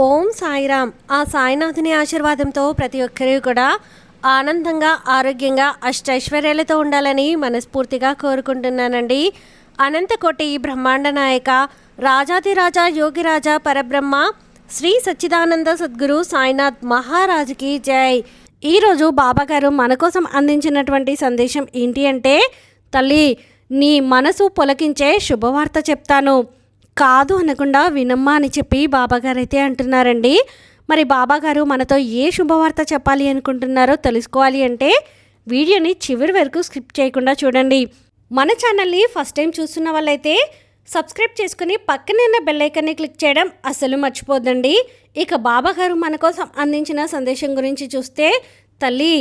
ఓం సాయిరామ్. ఆ సాయినాథుని ఆశీర్వాదంతో ప్రతి ఒక్కరూ కూడా ఆనందంగా, ఆరోగ్యంగా, అష్టైశ్వర్యాలతో ఉండాలని మనస్ఫూర్తిగా కోరుకుంటున్నానండి. అనంతకోటి బ్రహ్మాండ నాయక, రాజాధిరాజా, యోగిరాజా, పరబ్రహ్మ, శ్రీ సచ్చిదానంద సద్గురు సాయినాథ్ మహారాజుకి జై. ఈరోజు బాబాగారు మన కోసం అందించినటువంటి సందేశం ఏంటి అంటే, తల్లి నీ మనసు పొలకించే శుభవార్త చెప్తాను, కాదు అనకుండా వినమ్మా అని చెప్పి బాబాగారు అయితే అంటున్నారండి. మరి బాబాగారు మనతో ఏ శుభవార్త చెప్పాలి అనుకుంటున్నారో తెలుసుకోవాలి అంటే వీడియోని చివరి వరకు స్కిప్ చేయకుండా చూడండి. మన ఛానల్ని ఫస్ట్ టైం చూస్తున్న వాళ్ళైతే సబ్స్క్రైబ్ చేసుకుని పక్కనే ఉన్న బెల్ ఐకాన్ని క్లిక్ చేయడం అస్సలు మర్చిపోద్దండి. ఇక బాబాగారు మన కోసం అందించిన సందేశం గురించి చూస్తే, తల్లి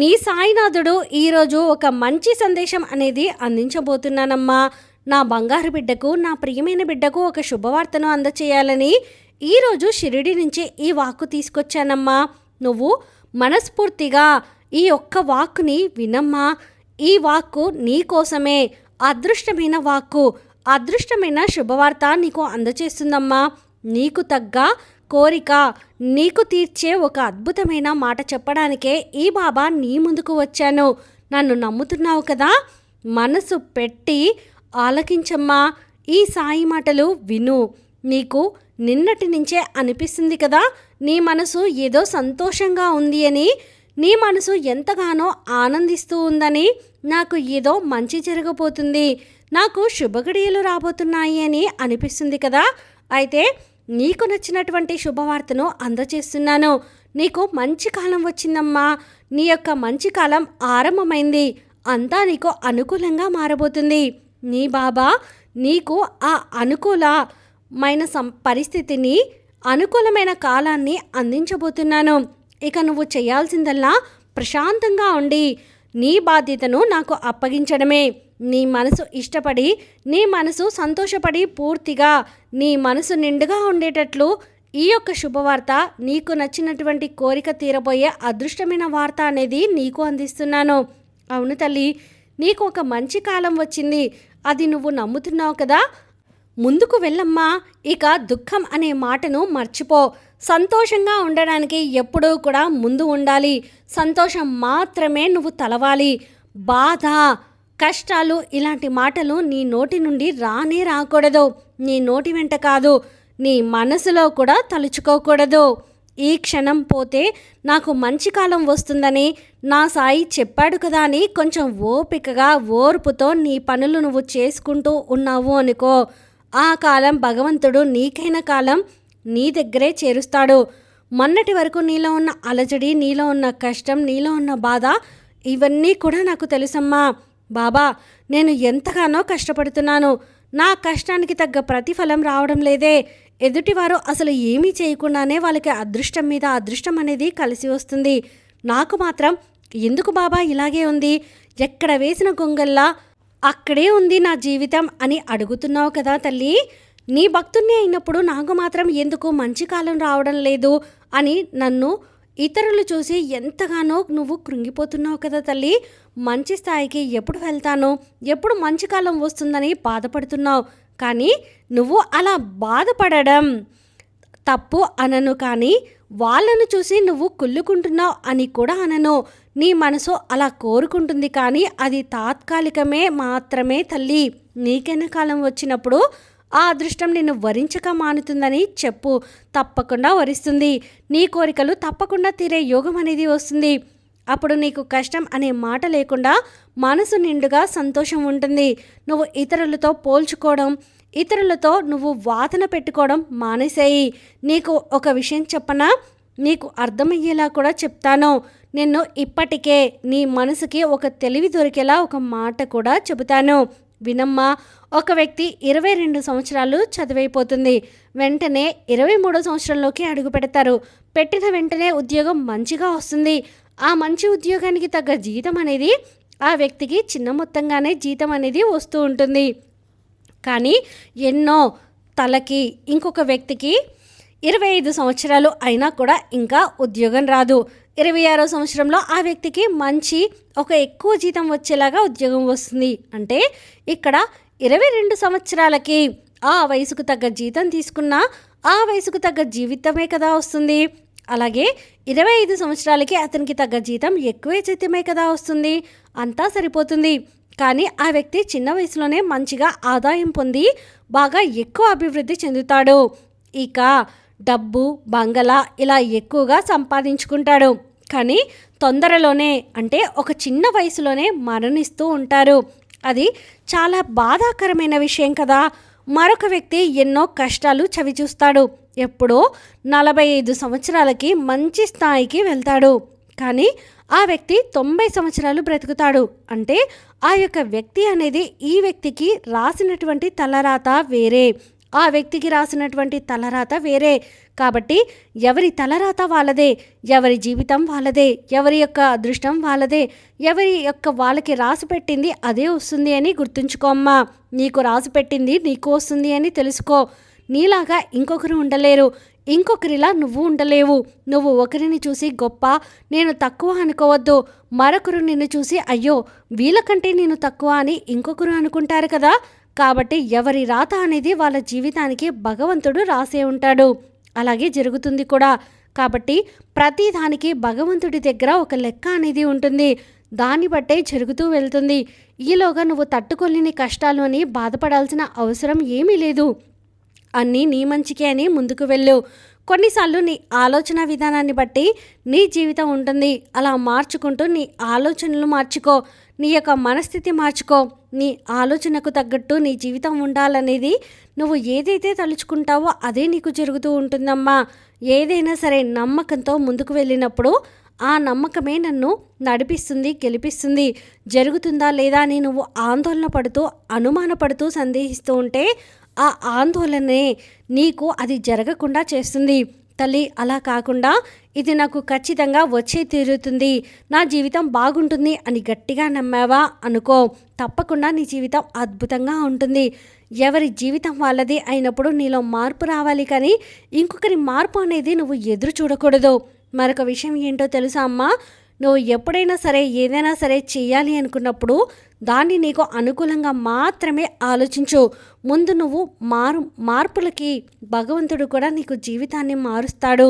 నీ సాయినాథుడు ఈరోజు ఒక మంచి సందేశం అనేది అందించబోతున్నానమ్మా. నా బంగారు బిడ్డకు, నా ప్రియమైన బిడ్డకు ఒక శుభవార్తను అందచేయాలని ఈరోజు షిరిడి నుంచి ఈ వాక్కు తీసుకొచ్చానమ్మా. నువ్వు మనస్ఫూర్తిగా ఈ ఒక్క వాక్కుని వినమ్మా. ఈ వాక్కు నీ కోసమే. అదృష్టమైన వాక్కు, అదృష్టమైన శుభవార్త నీకు అందచేస్తుందమ్మా. నీకు తగ్గ కోరిక, నీకు తీర్చే ఒక అద్భుతమైన మాట చెప్పడానికే ఈ బాబా నీ ముందుకు వచ్చాను. నన్ను నమ్ముతున్నావు కదా, మనసు పెట్టి ఆలకించమ్మా. ఈ సాయి మాటలు విను. నీకు నిన్నటి నుంచే అనిపిస్తుంది కదా, నీ మనసు ఏదో సంతోషంగా ఉంది అని, నీ మనసు ఎంతగానో ఆనందిస్తూ ఉందని, నాకు ఏదో మంచి జరగబోతుంది, నాకు శుభగడియలు రాబోతున్నాయి అని అనిపిస్తుంది కదా. అయితే నీకు నచ్చినటువంటి శుభవార్తను అందచేస్తున్నాను. నీకు మంచి కాలం వచ్చిందమ్మా. నీ యొక్క మంచి కాలం ఆరంభమైంది. అంతా నీకు అనుకూలంగా మారబోతుంది. నీ బాబా నీకు ఆ అనుకూలమైన పరిస్థితిని, అనుకూలమైన కాలాన్ని అందించబోతున్నాను. ఇక నువ్వు చేయాల్సిందల్లా ప్రశాంతంగా ఉండి నీ బాధ్యతను నాకు అప్పగించడమే. నీ మనసు ఇష్టపడి, నీ మనసు సంతోషపడి, పూర్తిగా నీ మనసు నిండుగా ఉండేటట్లు ఈ యొక్క శుభవార్త, నీకు నచ్చినటువంటి కోరిక తీరబోయే అదృష్టమైన వార్త అనేది నీకు అందిస్తున్నాను. అవును తల్లి, నీకు ఒక మంచి కాలం వచ్చింది. అది నువ్వు నమ్ముతున్నావు కదా. ముందుకు వెళ్ళమ్మా. ఇక దుఃఖం అనే మాటను మర్చిపో. సంతోషంగా ఉండడానికి ఎప్పుడూ కూడా ముందు ఉండాలి. సంతోషం మాత్రమే నువ్వు తలవాలి. బాధ, కష్టాలు ఇలాంటి మాటలు నీ నోటి నుండి రానే రాకూడదు. నీ నోటి వెంట కాదు, నీ మనసులో కూడా తలుచుకోకూడదు. ఈ క్షణం పోతే నాకు మంచి కాలం వస్తుందని నా సాయి చెప్పాడు కదా అని కొంచెం ఓపికగా, ఓర్పుతో నీ పనులు నువ్వు చేసుకుంటూ ఉన్నావు అనుకో, ఆ కాలం భగవంతుడు నీకైన కాలం నీ దగ్గరే చేరుస్తాడు. మొన్నటి వరకు నీలో ఉన్న అలజడి, నీలో ఉన్న కష్టం, నీలో ఉన్న బాధ ఇవన్నీ కూడా నాకు తెలుసమ్మా. బాబా నేను ఎంతగానో కష్టపడుతున్నాను. నా కష్టానికి తగ్గ ప్రతిఫలం రావడం లేదే. ఎదుటివారు అసలు ఏమీ చేయకుండానే వాళ్ళకి అదృష్టం మీద అదృష్టం అనేది కలిసి వస్తుంది. నాకు మాత్రం ఎందుకు బాబా ఇలాగే ఉంది, ఎక్కడ వేసిన గొంగల్లా అక్కడే ఉంది నా జీవితం అని అడుగుతున్నావు కదా తల్లి. నీ భక్తుణ్ణి అయినప్పుడు నాకు మాత్రం ఎందుకు మంచి కాలం రావడం లేదు అని నన్ను ఇతరులు చూసి ఎంతగానో నువ్వు కృంగిపోతున్నావు కదా తల్లి. మంచి స్థాయికి ఎప్పుడు వెళ్తాను, ఎప్పుడు మంచి కాలం వస్తుందని బాధపడుతున్నావు. కానీ నువ్వు అలా బాధపడడం తప్పు అనను, కానీ వాళ్ళను చూసి నువ్వు కుళ్ళుకుంటున్నావు అని కూడా అనను. నీ మనసు అలా కోరుకుంటుంది, కానీ అది తాత్కాలికమే మాత్రమే తల్లి. నీకైనా కాలం వచ్చినప్పుడు ఆ అదృష్టం నిన్ను వరించక మానుతుందని చెప్పు. తప్పకుండా వరిస్తుంది. నీ కోరికలు తప్పకుండా తీరే యోగం అనేది వస్తుంది. అప్పుడు నీకు కష్టం అనే మాట లేకుండా మనసు నిండుగా సంతోషం ఉంటుంది. నువ్వు ఇతరులతో పోల్చుకోవడం, ఇతరులతో నువ్వు వాదన పెట్టుకోవడం మానేసేయి. నీకు ఒక విషయం చెప్పనా, నీకు అర్థమయ్యేలా కూడా చెప్తాను. నిన్ను ఇప్పటికే నీ మనసుకి ఒక తెలివి దొరికేలా ఒక మాట కూడా చెబుతాను, వినమ్మా. ఒక వ్యక్తి 22 సంవత్సరాలు చదివైపోతుంది. వెంటనే 23వ సంవత్సరంలోకి అడుగు పెడతారు. పెట్టిన వెంటనే ఉద్యోగం మంచిగా వస్తుంది. ఆ మంచి ఉద్యోగానికి తగ్గ జీతం అనేది ఆ వ్యక్తికి చిన్న మొత్తంగానే జీతం అనేది వస్తూ ఉంటుంది. కానీ ఎన్నో తలకి ఇంకొక వ్యక్తికి 25 సంవత్సరాలు అయినా కూడా ఇంకా ఉద్యోగం రాదు. 26వ సంవత్సరంలో ఆ వ్యక్తికి మంచి ఒక ఎక్కువ జీతం వచ్చేలాగా ఉద్యోగం వస్తుంది. అంటే ఇక్కడ 22 సంవత్సరాలకి ఆ వయసుకు తగ్గ జీతం తీసుకున్న ఆ వయసుకు తగ్గ జీవితమే కదా వస్తుంది. అలాగే 25 సంవత్సరాలకి అతనికి తగ్గ జీతం ఎక్కువే జీతమే కదా వస్తుంది. అంతా సరిపోతుంది. కానీ ఆ వ్యక్తి చిన్న వయసులోనే మంచిగా ఆదాయం పొంది బాగా ఎక్కువ అభివృద్ధి చెందుతాడు. ఇక డబ్బు, బంగళా ఇలా ఎక్కువగా సంపాదించుకుంటాడు. కానీ తొందరలోనే అంటే ఒక చిన్న వయసులోనే మరణిస్తూ ఉంటారు. అది చాలా బాధాకరమైన విషయం కదా. మరొక వ్యక్తి ఎన్నో కష్టాలు చవిచూస్తాడు. ఎప్పుడో 45 సంవత్సరాలకి మంచి స్థాయికి వెళ్తాడు. కానీ ఆ వ్యక్తి 90 సంవత్సరాలు బ్రతుకుతాడు. అంటే ఆ యొక్క వ్యక్తి అనేది ఈ వ్యక్తికి రాసినటువంటి తలరాత వేరే, ఆ వ్యక్తికి రాసినటువంటి తలరాత వేరే. కాబట్టి ఎవరి తలరాత వాళ్ళదే, ఎవరి జీవితం వాళ్ళదే, ఎవరి యొక్క అదృష్టం వాళ్ళదే, ఎవరి యొక్క వాళ్ళకి రాసి పెట్టింది అదే వస్తుంది అని గుర్తుంచుకోమ్మా. నీకు రాసి పెట్టింది నీకు వస్తుంది అని తెలుసుకో. నీలాగా ఇంకొకరు ఉండలేరు, ఇంకొకరిలా నువ్వు ఉండలేవు. నువ్వు ఒకరిని చూసి గొప్ప, నేను తక్కువ అనుకోవద్దు. మరొకరు నిన్ను చూసి అయ్యో వీళ్ళకంటే నేను తక్కువ అని ఇంకొకరు అనుకుంటారు కదా. కాబట్టి ఎవరి రాత అనేది వాళ్ళ జీవితానికి భగవంతుడు రాసే ఉంటాడు. అలాగే జరుగుతుంది కూడా. కాబట్టి ప్రతి దానికి భగవంతుడి దగ్గర ఒక లెక్క అనేది ఉంటుంది. దాన్ని బట్టే జరుగుతూ వెళ్తుంది. ఈలోగా నువ్వు తట్టుకోలేని కష్టాలు అని బాధపడాల్సిన అవసరం ఏమీ లేదు. అన్నీ నీ మంచికే అని ముందుకు వెళ్ళు. కొన్నిసార్లు నీ ఆలోచన విధానాన్ని బట్టి నీ జీవితం ఉంటుంది. అలా మార్చుకుంటూ నీ ఆలోచనలు మార్చుకో, నీ యొక్క మనస్థితి మార్చుకో. నీ ఆలోచనకు తగ్గట్టు నీ జీవితం ఉండాలనేది నువ్వు ఏదైతే తలుచుకుంటావో అదే నీకు జరుగుతూ ఉంటుందమ్మా. ఏదైనా సరే నమ్మకంతో ముందుకు వెళ్ళినప్పుడు ఆ నమ్మకమే నన్ను నడిపిస్తుంది, గెలిపిస్తుంది. జరుగుతుందా లేదా అని నువ్వు ఆందోళన పడుతూ, అనుమానపడుతూ, సందేహిస్తూ ఉంటే ఆ ఆందోళనే నీకు అది జరగకుండా చేస్తుంది. తల్లి, అలా కాకుండా ఇది నాకు ఖచ్చితంగా వచ్చే తీరుతుంది, నా జీవితం బాగుంటుంది అని గట్టిగా నమ్మావా అనుకో, తప్పకుండా నీ జీవితం అద్భుతంగా ఉంటుంది. ఎవరి జీవితం వాళ్ళది అయినప్పుడు నీలో మార్పు రావాలి, కానీ ఇంకొకరి మార్పు అనేది నువ్వు ఎదురు చూడకూడదు. మరొక విషయం ఏంటో తెలుసా అమ్మా, నువ్వు ఎప్పుడైనా సరే ఏదైనా సరే చేయాలి అనుకున్నప్పుడు దాన్ని నీకు అనుకూలంగా మాత్రమే ఆలోచించు. ముందు నువ్వు మార్పులకి భగవంతుడు కూడా నీకు జీవితాన్ని మారుస్తాడు.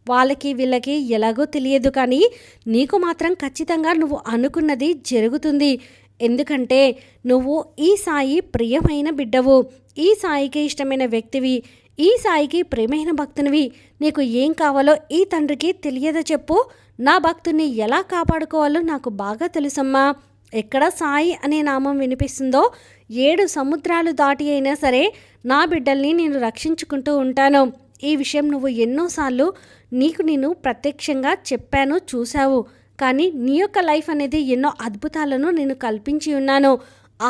వాళ్ళకి వీళ్ళకి ఎలాగో తెలియదు, కానీ నీకు మాత్రం ఖచ్చితంగా నువ్వు అనుకున్నది జరుగుతుంది. ఎందుకంటే నువ్వు ఈ సాయి ప్రియమైన బిడ్డవు, ఈ సాయికి ఇష్టమైన వ్యక్తివి, ఈ సాయికి ప్రియమైన భక్తునివి. నీకు ఏం కావాలో ఈ తండ్రికి తెలియదా చెప్పు? నా భక్తుని ఎలా కాపాడుకోవాలో నాకు బాగా తెలుసమ్మా. ఎక్కడ సాయి అనే నామం వినిపిస్తుందో 7 సముద్రాలు దాటి అయినా సరే నా బిడ్డల్ని నేను రక్షించుకుంటూ ఉంటాను. ఈ విషయం నువ్వు ఎన్నోసార్లు నేను ప్రత్యక్షంగా చెప్పాను, చూశావు. కానీ నీ యొక్క లైఫ్ అనేది ఎన్నో అద్భుతాలను నేను కల్పించి ఉన్నాను.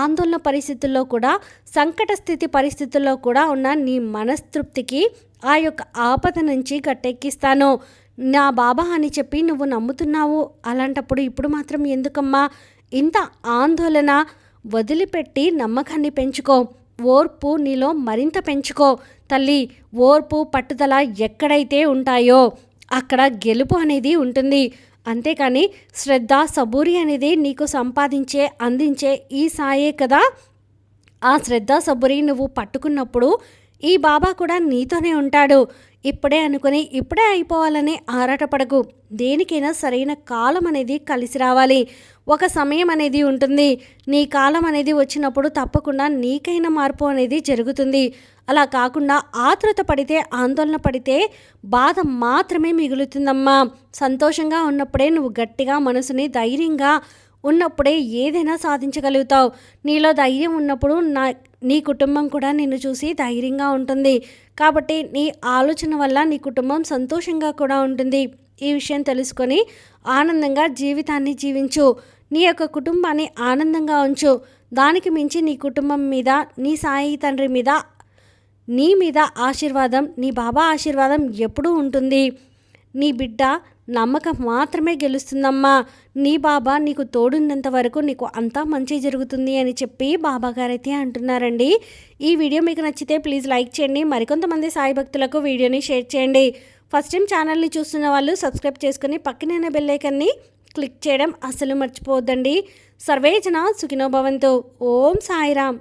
ఆందోళన పరిస్థితుల్లో కూడా, సంకట స్థితి పరిస్థితుల్లో కూడా ఉన్న నీ మనస్తృప్తికి ఆ యొక్క ఆపద నుంచి గట్టెక్కిస్తాను. నా బాబా అని చెప్పి నువ్వు నమ్ముతున్నావు. అలాంటప్పుడు ఇప్పుడు మాత్రం ఎందుకమ్మా ఇంత ఆందోళన? వదిలిపెట్టి నమ్మకాన్ని పెంచుకో, ఓర్పు నీలో మరింత పెంచుకో. తల్లి, ఓర్పు, పట్టుదల ఎక్కడైతే ఉంటాయో అక్కడ గెలుపు అనేది ఉంటుంది. అంతేకాని శ్రద్ధ, సబూరి అనేది నీకు అందించే ఈ సాయే కదా. ఆ శ్రద్ధ, సబూరి నువ్వు పట్టుకున్నప్పుడు ఈ బాబా కూడా నీతోనే ఉంటాడు. ఇప్పుడే అనుకుని ఇప్పుడే అయిపోవాలని ఆరాటపడకు. దేనికైనా సరైన కాలం అనేది కలిసి రావాలి. ఒక సమయం అనేది ఉంటుంది. నీ కాలం అనేది వచ్చినప్పుడు తప్పకుండా నీకైన మార్పు అనేది జరుగుతుంది. అలా కాకుండా ఆతృత పడితే, ఆందోళన పడితే బాధ మాత్రమే మిగులుతుందమ్మా. సంతోషంగా ఉన్నప్పుడే నువ్వు గట్టిగా మనసుని ధైర్యంగా ఉన్నప్పుడే ఏదైనా సాధించగలుగుతావు. నీలో ధైర్యం ఉన్నప్పుడు నీ కుటుంబం కూడా నిన్ను చూసి ధైర్యంగా ఉంటుంది. కాబట్టి నీ ఆలోచన వల్ల నీ కుటుంబం సంతోషంగా కూడా ఉంటుంది. ఈ విషయం తెలుసుకొని ఆనందంగా జీవితాన్ని జీవించు. నీ యొక్క కుటుంబాన్ని ఆనందంగా ఉంచు. దానికి మించి నీ కుటుంబం మీద, నీ సాయి తండ్రి మీద, నీ మీద ఆశీర్వాదం, నీ బాబా ఆశీర్వాదం ఎప్పుడూ ఉంటుంది. నీ బిడ్డ నమ్మకం మాత్రమే గెలుస్తుందమ్మా. నీ బాబా నీకు తోడున్నంత వరకు నీకు అంతా మంచి జరుగుతుంది అని చెప్పి బాబా గారైతే అంటున్నారండి. ఈ వీడియో మీకు నచ్చితే ప్లీజ్ లైక్ చేయండి. మరికొంతమంది సాయి భక్తులకు వీడియోని షేర్ చేయండి. ఫస్ట్ టైం ఛానల్ని చూస్తున్న వాళ్ళు సబ్స్క్రైబ్ చేసుకుని పక్కనే బెల్ ఐకాన్ని క్లిక్ చేయడం అస్సలు మర్చిపోవద్దండి. సర్వే జన సుఖినో భవంతు. ఓం సాయిరామ్.